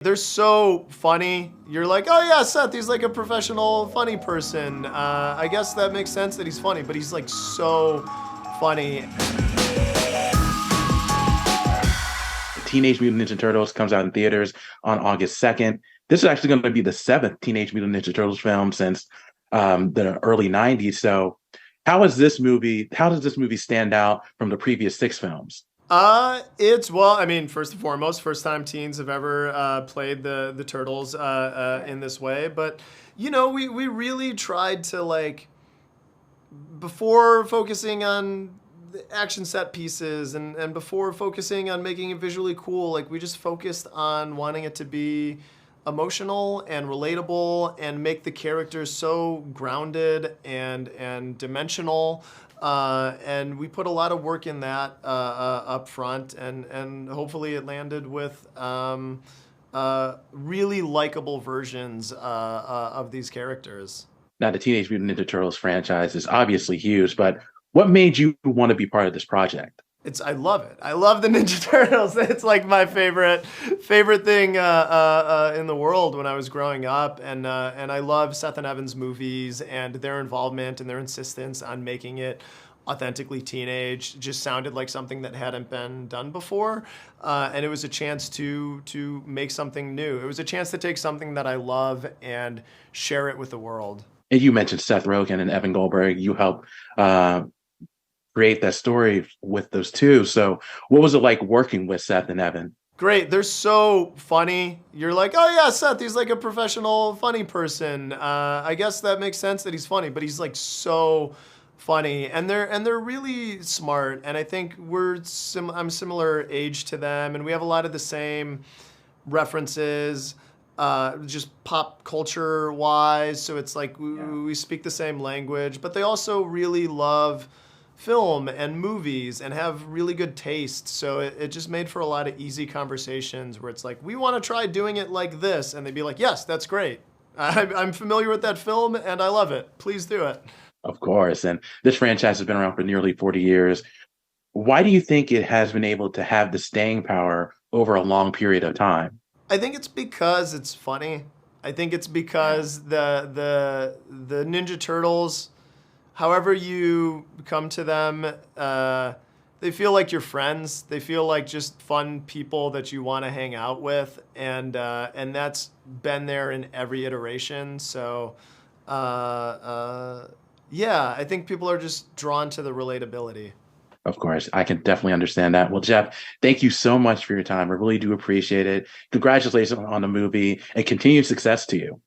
They're so funny. You're like, oh yeah, Seth, he's like a professional funny person. I guess that makes sense that he's funny, but he's like so funny. Teenage Mutant Ninja Turtles comes out in theaters on August 2nd. This is actually going to be the seventh Teenage Mutant Ninja Turtles film since the early 90s. So how does this movie stand out from the previous six films? Well, I mean, first and foremost, first time teens have ever played the Turtles in this way. But, you know, we really tried to, like, before focusing on the action set pieces and before focusing on making it visually cool, like, we just focused on wanting it to be emotional and relatable and make the characters so grounded and dimensional. And we put a lot of work in that up front, and hopefully it landed with really likable versions of these characters. Now, the Teenage Mutant Ninja Turtles franchise is obviously huge, but what made you want to be part of this project? I love it. I love the Ninja Turtles. It's like my favorite thing in the world when I was growing up, and I love Seth and Evan's movies and their involvement and their insistence on making it authentically teenage. Just sounded like something that hadn't been done before, and it was a chance to make something new. It was a chance to take something that I love and share it with the world. And you mentioned Seth Rogen and Evan Goldberg. You helped create that story with those two. So what was it like working with Seth and Evan? Great. They're so funny. You're like, oh yeah, Seth, he's like a professional funny person. I guess that makes sense that he's funny, but he's like so funny, and they're really smart. And I think I'm similar age to them, and we have a lot of the same references, just pop culture wise. So it's like we speak the same language, but they also really love film and movies and have really good taste. So it just made for a lot of easy conversations where it's like, we want to try doing it like this. And they'd be like, yes, that's great. I'm familiar with that film and I love it. Please do it. Of course. And this franchise has been around for nearly 40 years. Why do you think it has been able to have the staying power over a long period of time? I think it's because it's funny. I think it's because the Ninja Turtles, however you come to them, they feel like your friends. They feel like just fun people that you want to hang out with, and that's been there in every iteration. So, yeah, I think people are just drawn to the relatability. Of course, I can definitely understand that. Well, Jeff, thank you so much for your time. I really do appreciate it. Congratulations on the movie and continued success to you.